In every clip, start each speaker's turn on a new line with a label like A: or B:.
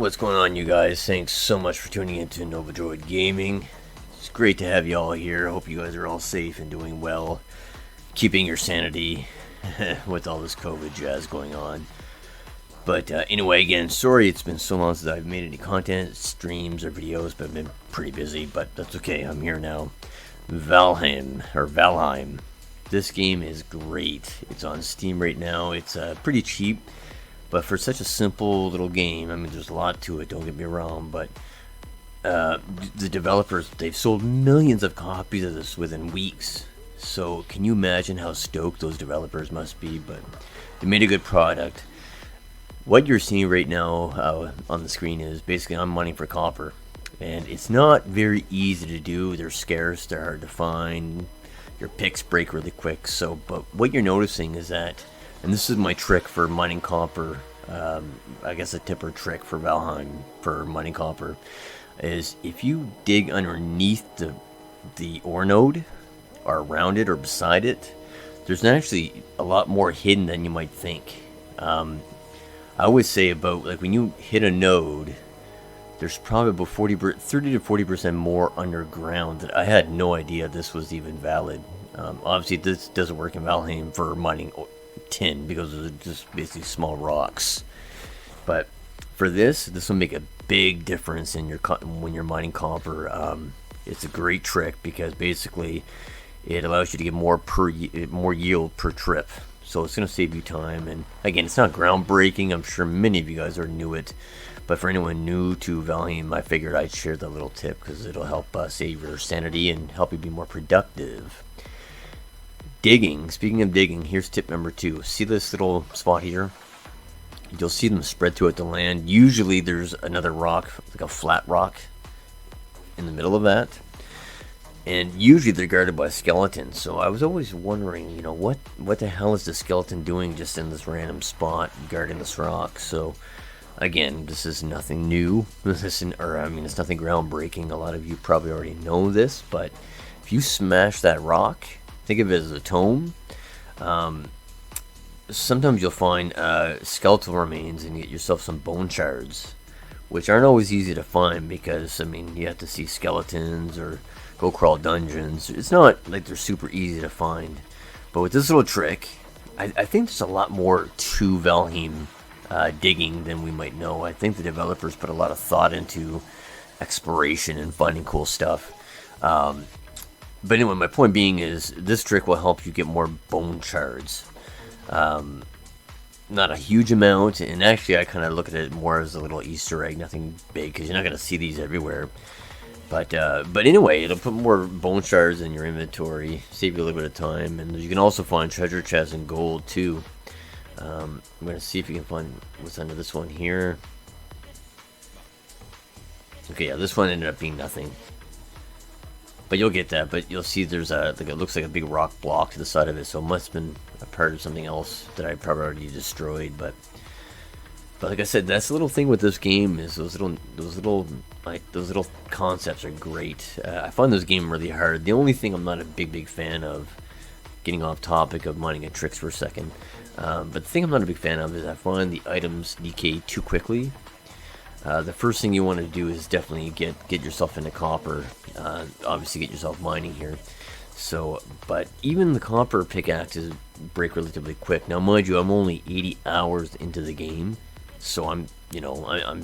A: What's going on, you guys? Thanks so much for tuning into Nobledroid Gaming. It's great to have you all here. I hope you guys are all safe and doing well, keeping your sanity with all this COVID jazz going on. But anyway, again, sorry it's been so long since I've made any content, streams, or videos, but I've been pretty busy, but that's okay. I'm here now. Valheim. This game is great. It's on Steam right now. It's pretty cheap. But for such a simple little game, I mean, there's a lot to it, don't get me wrong, but the developers, they've sold millions of copies of this within weeks. So can you imagine how stoked those developers must be? But they made a good product. What you're seeing right now on the screen is basically I'm mining for copper. And it's not very easy to do. They're scarce, they're hard to find. Your picks break really quick. But what you're noticing is that, and this is my trick for mining copper, I guess a tip or trick for Valheim for mining copper, is if you dig underneath the ore node, or around it or beside it, there's actually a lot more hidden than you might think. I always say about, like, when you hit a node, there's probably about 30 to 40% more underground that I had no idea this was even valid. Obviously, this doesn't work in Valheim for mining tin because they're just basically small rocks. But for this will make a big difference in when you're mining copper. It's a great trick because basically it allows you to get more yield per trip. So it's going to save you time. And again, it's not groundbreaking. I'm sure many of you guys already knew it. But for anyone new to Valheim, I figured I'd share the little tip because it'll help save your sanity and help you be more productive. Digging. Speaking of digging, here's tip number 2. See this little spot here? You'll see them spread throughout the land. Usually there's another rock, like a flat rock, in the middle of that. And usually they're guarded by skeletons. So I was always wondering, what the hell is the skeleton doing just in this random spot guarding this rock? So again, this is nothing new. It's nothing groundbreaking. A lot of you probably already know this, but if you smash that rock, think of it as a tome. Sometimes you'll find skeletal remains and get yourself some bone shards, which aren't always easy to find because, you have to see skeletons or go crawl dungeons. It's not like they're super easy to find. But with this little trick, I think there's a lot more to Valheim digging than we might know. I think the developers put a lot of thought into exploration and finding cool stuff. But anyway, my point being is this trick will help you get more bone shards. Not a huge amount, and actually I kind of look at it more as a little Easter egg, nothing big, because you're not going to see these everywhere. But anyway, it'll put more bone shards in your inventory, save you a little bit of time, and you can also find treasure chests and gold too. I'm going to see if you can find what's under this one here. Okay, yeah, this one ended up being nothing. But you'll get that, but you'll see there's it looks like a big rock block to the side of it, so it must have been a part of something else that I probably already destroyed, but like I said, that's the little thing with this game is those little concepts are great. I find this game really hard. The only thing I'm not a big fan of, getting off topic of mining and tricks for a second, but the thing I'm not a big fan of is I find the items decay too quickly. The first thing you want to do is definitely get yourself into copper. Obviously get yourself mining here. So, but even the copper pickaxes break relatively quick. Now mind you, I'm only 80 hours into the game. So I'm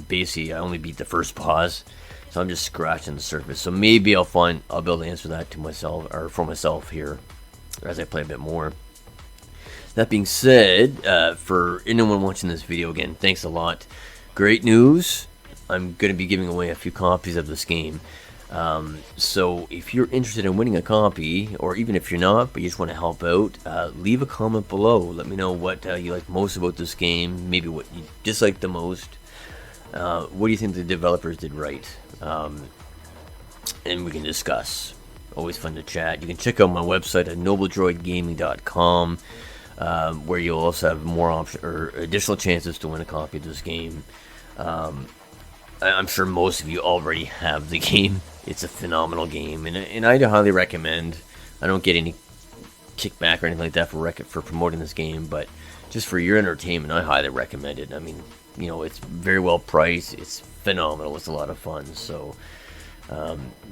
A: basically, I only beat the first boss. So I'm just scratching the surface. So maybe I'll be able to answer that to myself, or for myself here, as I play a bit more. That being said, for anyone watching this video, again, thanks a lot. Great news, I'm going to be giving away a few copies of this game. So if you're interested in winning a copy, or even if you're not, but you just want to help out, leave a comment below. Let me know what you like most about this game, maybe what you dislike the most. What do you think the developers did right? And we can discuss. Always fun to chat. You can check out my website at nobledroidgaming.com. Where you'll also have more options or additional chances to win a copy of this game. I'm sure most of you already have the game. It's a phenomenal game, and I highly recommend. I don't get any kickback or anything like that for promoting this game, but just for your entertainment, I highly recommend it. I mean, you know, it's very well priced. It's phenomenal. It's a lot of fun. So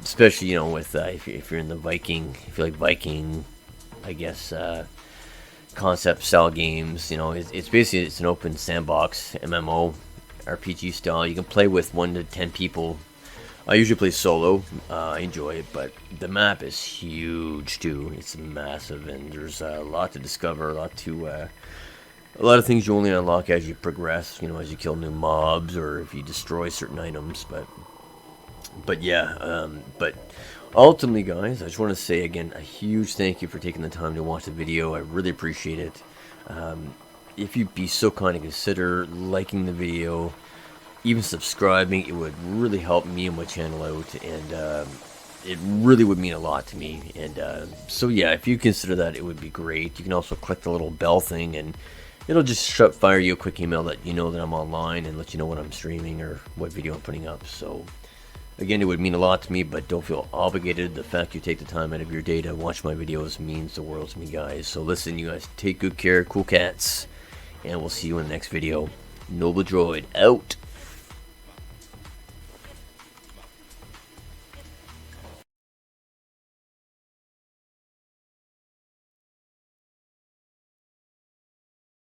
A: especially, you know, with if you're in the Viking, if you like Viking, I guess concept style games, you know, it's basically it's an open sandbox MMO RPG style. You can play with 1 to 10 people. I usually play solo. I enjoy it, but the map is huge too. It's massive, and there's a lot to discover, a lot of things you only unlock as you progress. You know, as you kill new mobs or if you destroy certain items. But yeah, but ultimately, guys, I just want to say again a huge thank you for taking the time to watch the video. I really appreciate it. If you'd be so kind to consider liking the video, even subscribing, it would really help me and my channel out, and it really would mean a lot to me. And so yeah, if you consider that, it would be great. You can also click the little bell thing, and it'll just fire you a quick email that you know that I'm online and let you know when I'm streaming or what video I'm putting up. So again, it would mean a lot to me, but don't feel obligated. The fact you take the time out of your day to watch my videos means the world to me, guys. So listen, you guys, take good care, cool cats, and we'll see you in the next video. Nobledroid out.